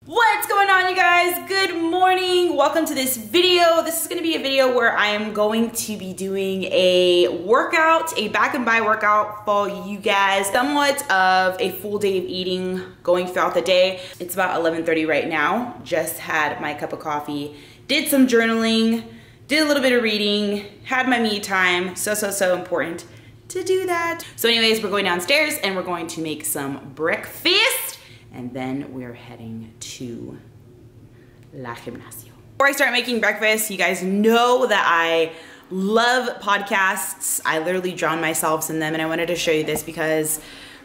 What's going on, you guys? Good morning. Welcome to this video. This is going to be a video where I am going to be doing a workout, a back and by workout for you guys. Somewhat of a full day of eating going throughout the day. It's about 11:30 right now. Just had my cup of coffee, did some journaling, did a little bit of reading, had my me time. So important to do that. So anyways, we're going downstairs and we're going to make some breakfast. And then we're heading to La Gimnasio. Before I start making breakfast, you guys know that I love podcasts. I literally drown myself in them, and I wanted to show you this because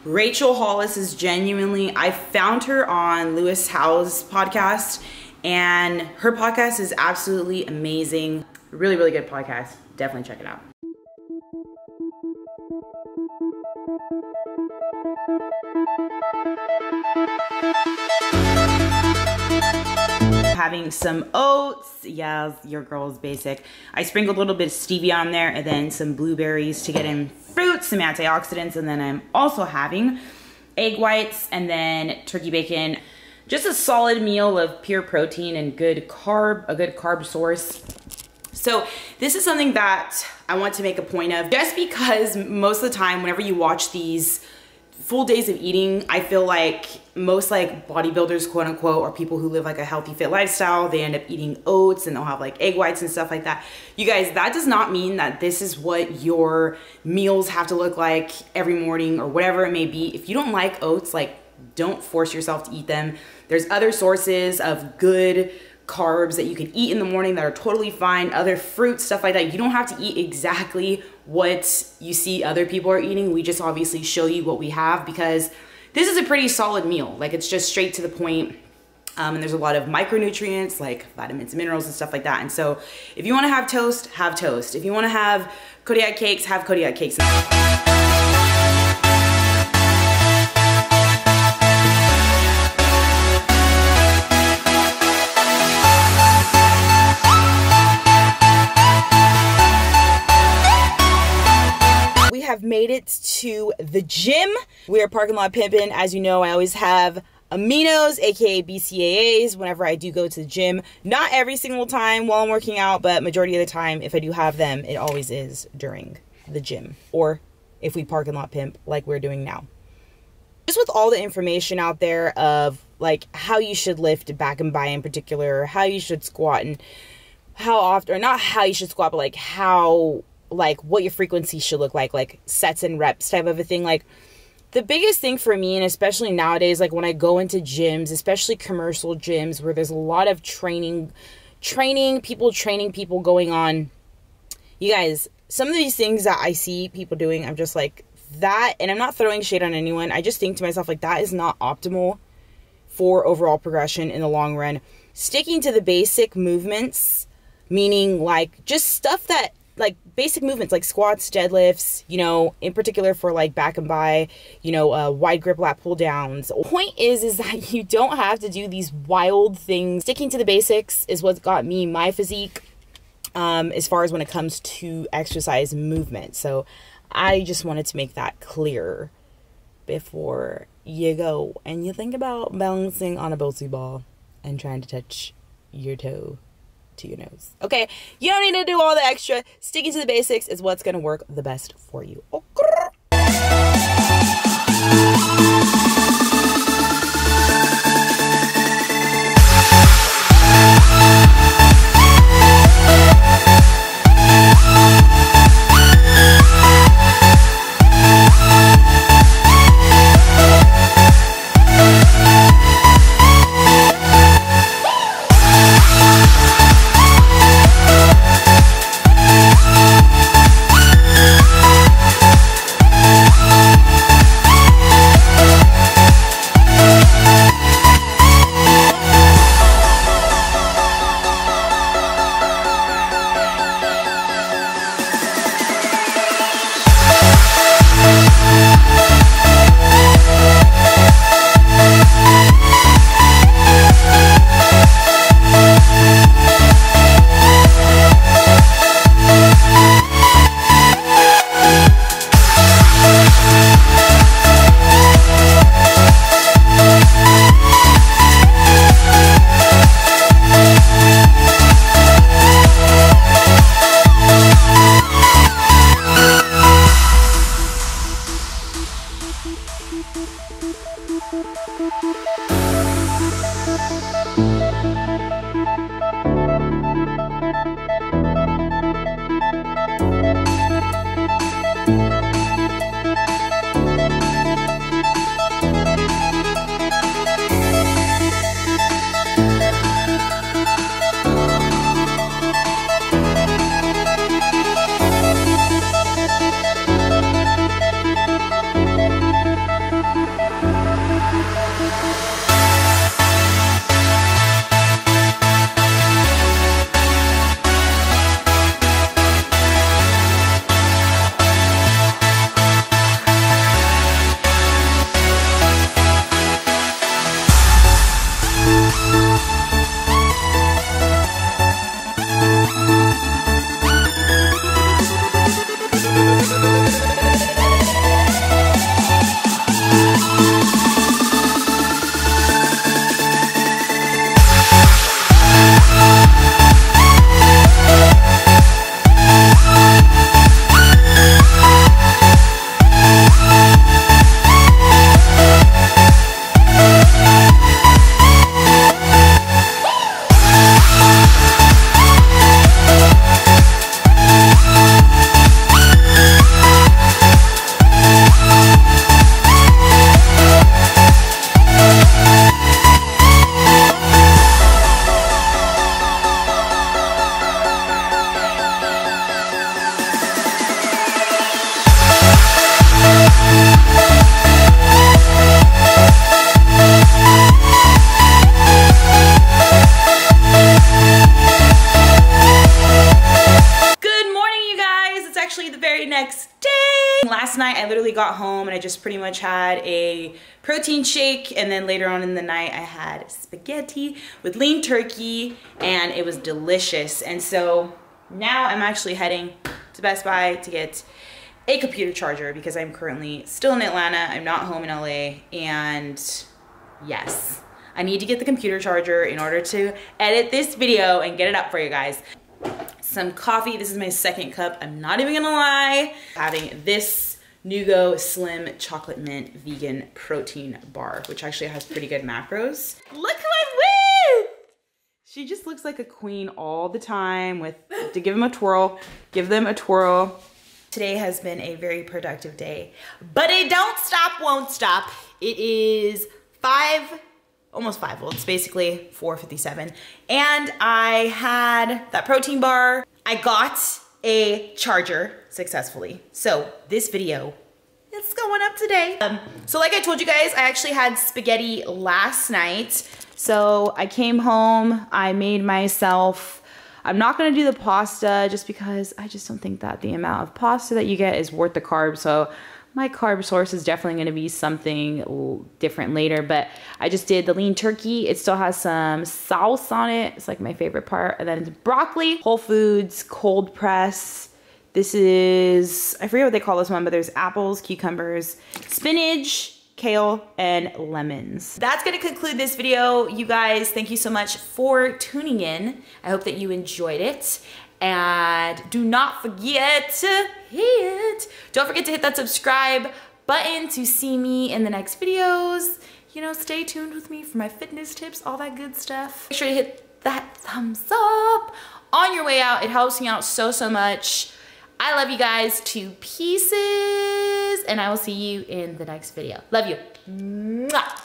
Rachel Hollis is genuinely, I found her on Lewis Howes' podcast, and her podcast is absolutely amazing. Really, really good podcast. Definitely check it out. Having some oats. Yeah, your girl's basic. I sprinkled a little bit of stevia on there and then some blueberries to get in fruits, some antioxidants, and then I'm also having egg whites and then turkey bacon. Just a solid meal of pure protein and a good carb source. So this is something that I want to make a point of, just because most of the time whenever you watch these full days of eating, I feel like most like bodybuilders, quote unquote, or people who live like a healthy fit lifestyle, they end up eating oats and they'll have like egg whites and stuff like that. You guys, that does not mean that this is what your meals have to look like every morning or whatever it may be. If you don't like oats, like, don't force yourself to eat them. There's other sources of good carbs that you can eat in the morning that are totally fine, other fruits, stuff like that. You don't have to eat exactly what you see other people are eating. We just obviously show you what we have because this is a pretty solid meal. Like, it's just straight to the point. And there's a lot of micronutrients like vitamins and minerals and stuff like that. And so if you want to have toast, have toast. If you want to have Kodiak cakes, have Kodiak cakes. Have made it to the gym. We are parking lot pimping. As you know, I always have aminos, aka BCAAs, whenever I do go to the gym. Not every single time while I'm working out, but majority of the time, if I do have them, it always is during the gym, or if we parking lot pimp like we're doing now. Just with all the information out there of like how you should lift back and by in particular, how you should squat, and how often, or not how you should squat, but like how, like what your frequency should look like sets and reps type of a thing. Like, the biggest thing for me, and especially nowadays, like when I go into gyms, especially commercial gyms where there's a lot of training people going on, you guys, some of these things that I see people doing, I'm just like, that, and I'm not throwing shade on anyone, I just think to myself, like, that is not optimal for overall progression in the long run. Sticking to the basic movements, meaning like just stuff that, like basic movements like squats, deadlifts, you know, in particular for like back and by, you know, wide grip lat pull downs. The point is that you don't have to do these wild things. Sticking to the basics is what got me my physique, as far as when it comes to exercise movement. So I just wanted to make that clear before you go and you think about balancing on a bocce ball and trying to touch your toe to your nose. Okay, you don't need to do all the extra. Sticking to the basics is what's going to work the best for you. Okay. night, I literally got home and I just pretty much had a protein shake, and then later on in the night, I had spaghetti with lean turkey, and it was delicious. And so now I'm actually heading to Best Buy to get a computer charger because I'm currently still in Atlanta. I'm not home in LA, and yes, I need to get the computer charger in order to edit this video and get it up for you guys. Some coffee. This is my second cup. I'm not even gonna lie. Having this Nugo Slim Chocolate Mint Vegan Protein Bar, which actually has pretty good macros. Look who I'm with! She just looks like a queen all the time to give them a twirl, give them a twirl. Today has been a very productive day, but it don't stop, won't stop. It is almost 5, well, it's basically 4:57. And I had that protein bar. I got a charger successfully. So this video is going up today. So like I told you guys, I actually had spaghetti last night. So I came home, I made myself, I'm not gonna do the pasta just because I just don't think that the amount of pasta that you get is worth the carbs. So my carb source is definitely gonna be something different later, but I just did the lean turkey. It still has some sauce on it. It's like my favorite part. And then it's broccoli, Whole Foods, cold press. This is, I forget what they call this one, but there's apples, cucumbers, spinach, kale, and lemons. That's gonna conclude this video, you guys. Thank you so much for tuning in. I hope that you enjoyed it. And do not forget to hit that subscribe button to see me in the next videos. You know, stay tuned with me for my fitness tips, all that good stuff. Make sure to hit that thumbs up on your way out. It helps me out so, so much. I love you guys to pieces, and I will see you in the next video. Love you. Mwah.